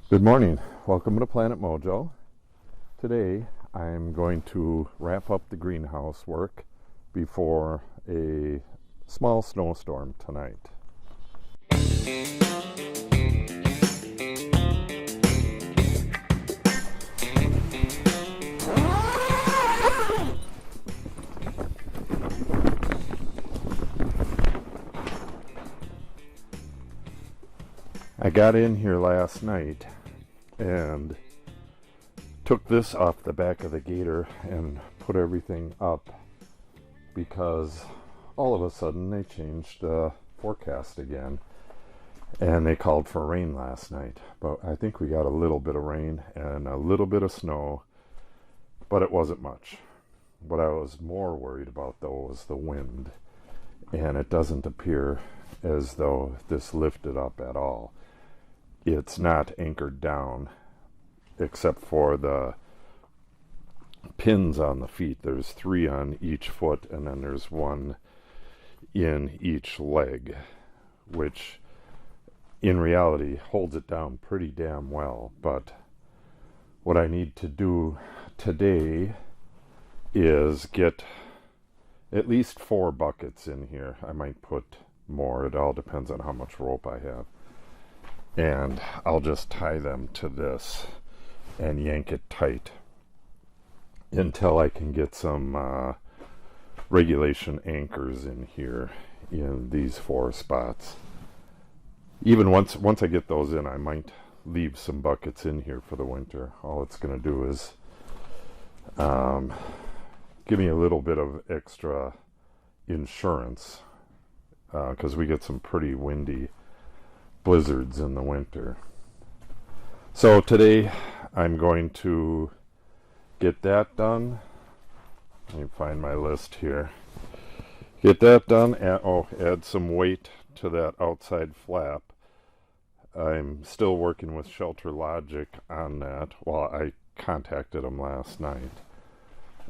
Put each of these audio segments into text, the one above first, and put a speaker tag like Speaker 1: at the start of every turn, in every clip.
Speaker 1: Good morning. Welcome to Planet Mojo. Today I'm going to wrap up the greenhouse work before a small snowstorm tonight. I got in here last night and took this off the back of the gator and put everything up because all of a sudden they changed the forecast again and they called for rain last night. But I think we got a little bit of rain and a little bit of snow, but it wasn't much. What I was more worried about though was the wind, and it doesn't appear as though this lifted up at all. It's not anchored down except for the pins on the feet. There's 3 on each foot and then there's 1 in each leg, which in reality holds it down pretty damn well. But what I need to do today is get at least 4 buckets in here. I might put more, it all depends on how much rope I have. And I'll just tie them to this and yank it tight until I can get some regulation anchors in here in these 4 spots. Even once I get those in, I might leave some buckets in here for the winter. All it's going to do is give me a little bit of extra insurance because we get some pretty windy blizzards in the winter. So today I'm going to get that done. Let me find my list here. Get that done. Add some weight to that outside flap. I'm still working with ShelterLogic on that. Well, I contacted them last night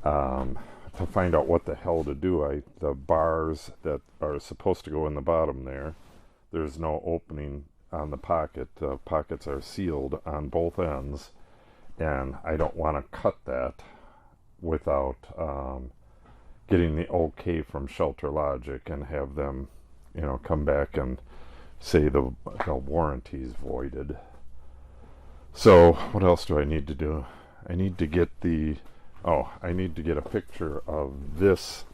Speaker 1: to find out what the hell to do. The bars that are supposed to go in the bottom there's no opening on the pocket. The pockets are sealed on both ends, and I don't want to cut that without getting the okay from ShelterLogic and have them, come back and say the warranty's voided. So what else do I need to do? I need to get a picture of this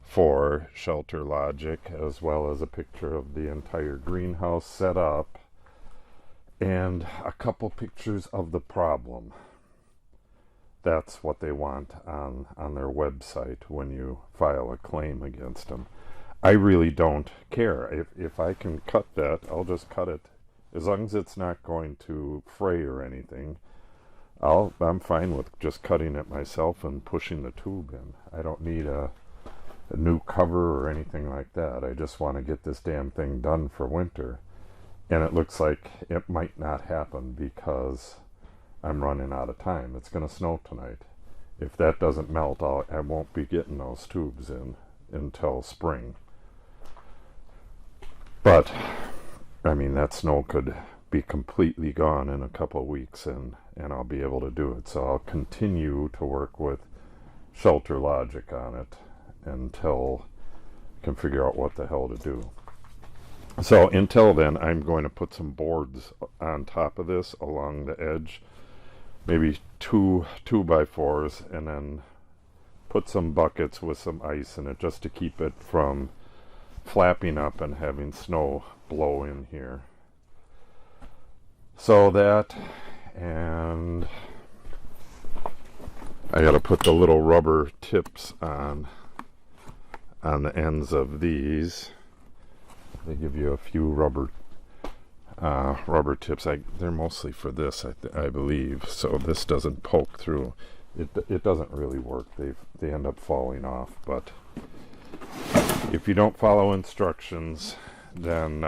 Speaker 1: for ShelterLogic, as well as a picture of the entire greenhouse set up and a couple pictures of the problem. That's what they want on their website when you file a claim against them. I really don't care. If I can cut that, I'll just cut it. As long as it's not going to fray or anything, I'm fine with just cutting it myself and pushing the tube in. I don't need a new cover or anything like that. I just want to get this damn thing done for winter. And it looks like it might not happen because I'm running out of time. It's going to snow tonight. If that doesn't melt, I won't be getting those tubes in until spring. But that snow could be completely gone in a couple of weeks and I'll be able to do it. So I'll continue to work with ShelterLogic on it until I can figure out what the hell to do. So until then, I'm going to put some boards on top of this along the edge, maybe 2 2x4s, and then put some buckets with some ice in it just to keep it from flapping up and having snow blow in here. So that, and I gotta put the little rubber tips on the ends of these. They give you a few rubber tips. They're mostly for this, I believe, so this doesn't poke through. It doesn't really work. They end up falling off. But if you don't follow instructions, then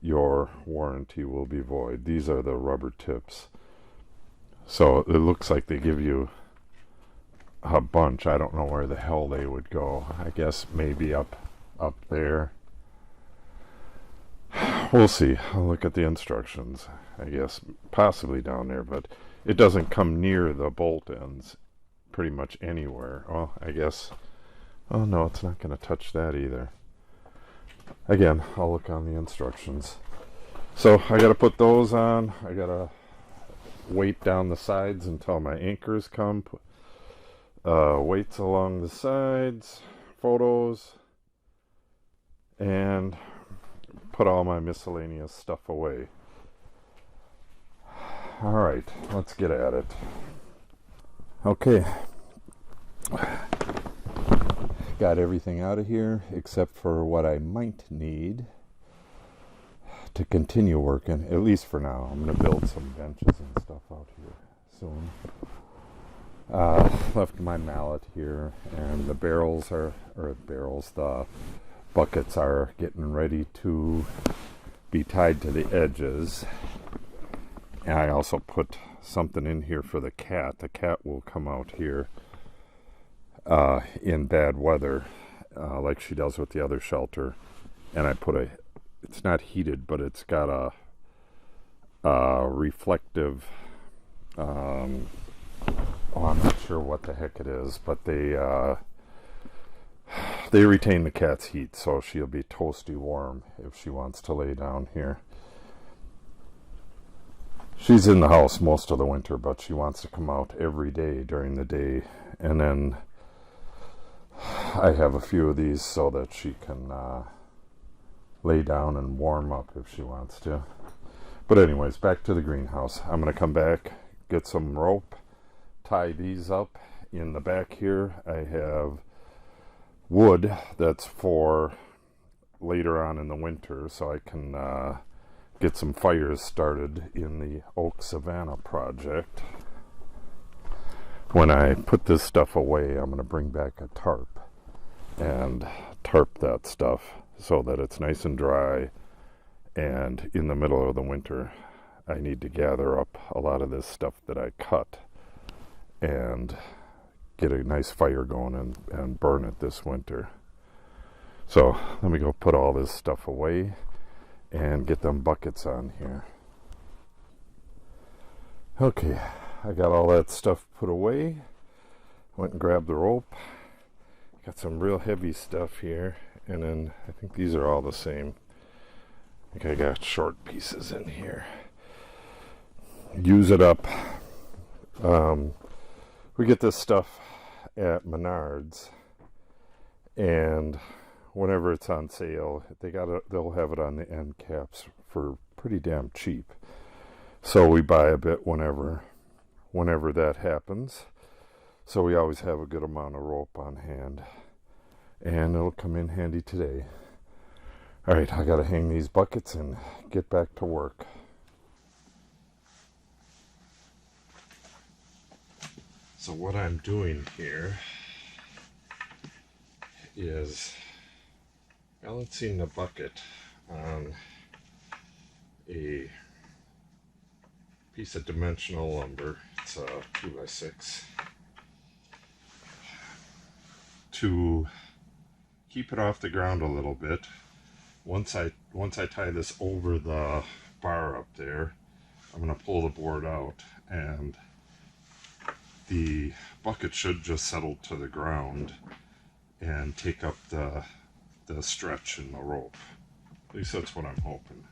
Speaker 1: your warranty will be void. These are the rubber tips. So it looks like they give you a bunch. I don't know where the hell they would go. I guess maybe up there. We'll see. I'll look at the instructions. I guess possibly down there, but it doesn't come near the bolt ends pretty much anywhere. Well, I guess. Oh no, it's not going to touch that either. Again, I'll look on the instructions. So I got to put those on. I got to weight down the sides until my anchors come. Weights along the sides, photos, and put all my miscellaneous stuff away. Alright, let's get at it. Okay. Got everything out of here except for what I might need to continue working, at least for now. I'm going to build some benches and stuff out here soon. Left my mallet here, and the the buckets are getting ready to be tied to the edges. And I also put something in here for the cat. The cat will come out here in bad weather, like she does with the other shelter. And I put it's not heated, but it's got a reflective, I'm not sure what the heck it is, but they retain the cat's heat, so she'll be toasty warm if she wants to lay down here. She's in the house most of the winter, but she wants to come out every day during the day, and then I have a few of these so that she can lay down and warm up if she wants to. But anyways, back to the greenhouse. I'm going to come back, get some rope, tie these up. In the back here I have wood that's for later on in the winter, so I can get some fires started in the Oak Savannah project. When I put this stuff away, I'm going to bring back a tarp and tarp that stuff so that it's nice and dry, and in the middle of the winter I need to gather up a lot of this stuff that I cut and get a nice fire going and burn it this winter. So let me go put all this stuff away and get them buckets on here. Okay, I got all that stuff put away. Went and grabbed the rope. Got some real heavy stuff here, and then I think these are all the same. I think I got short pieces in here. Use it up. We get this stuff at Menards, and whenever it's on sale, they'll have it on the end caps for pretty damn cheap. So we buy a bit whenever that happens. So we always have a good amount of rope on hand, and it'll come in handy today. All right, I got to hang these buckets and get back to work. So what I'm doing here is balancing the bucket on a piece of dimensional lumber. It's a 2x6 to keep it off the ground a little bit. Once I tie this over the bar up there, I'm going to pull the board out, and the bucket should just settle to the ground and take up the stretch in the rope. At least that's what I'm hoping.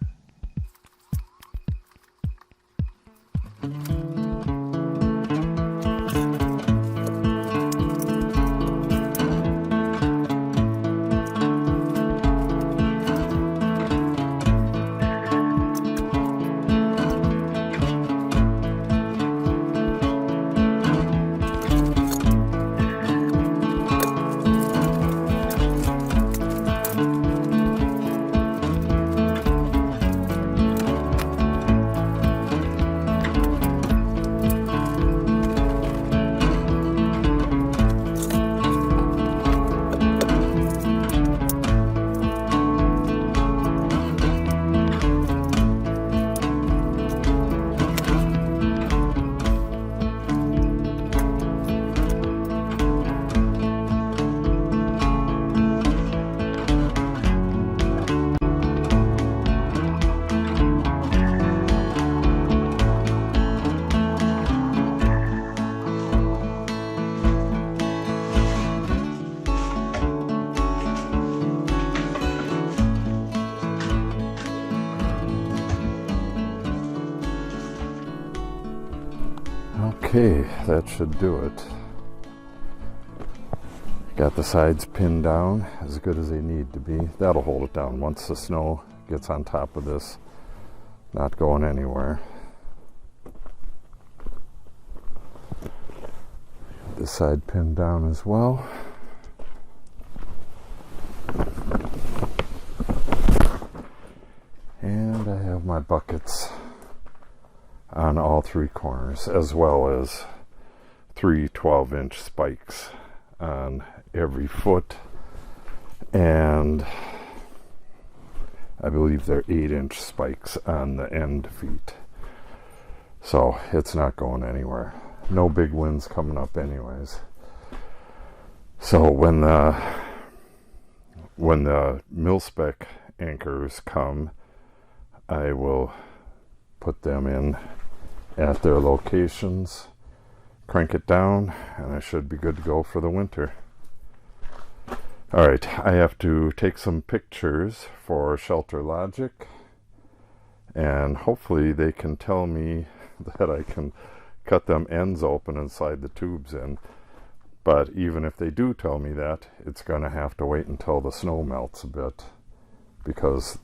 Speaker 1: Okay, that should do it. Got the sides pinned down as good as they need to be. That'll hold it down once the snow gets on top of this. Not going anywhere. This side pinned down as well. And I have my buckets on all three corners, as well as 3 12-inch spikes on every foot, and I believe they're 8-inch spikes on the end feet. So it's not going anywhere. No big winds coming up anyways. So when the mil-spec anchors come, I will put them in at their locations, crank it down, and I should be good to go for the winter. Alright, I have to take some pictures for ShelterLogic, and hopefully they can tell me that I can cut them ends open and slide the tubes in. But even if they do tell me that, it's going to have to wait until the snow melts a bit, because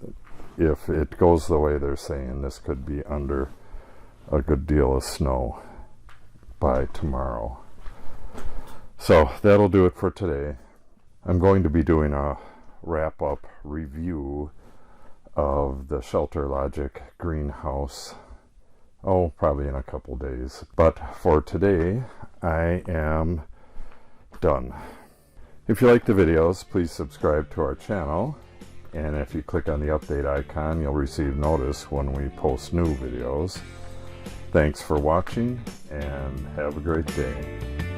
Speaker 1: if it goes the way they're saying, this could be under a good deal of snow by tomorrow. So that'll do it for today. I'm going to be doing a wrap-up review of the ShelterLogic greenhouse, probably in a couple days. But for today, I am done. If you like the videos, please subscribe to our channel. And if you click on the update icon, you'll receive notice when we post new videos. Thanks for watching, and have a great day.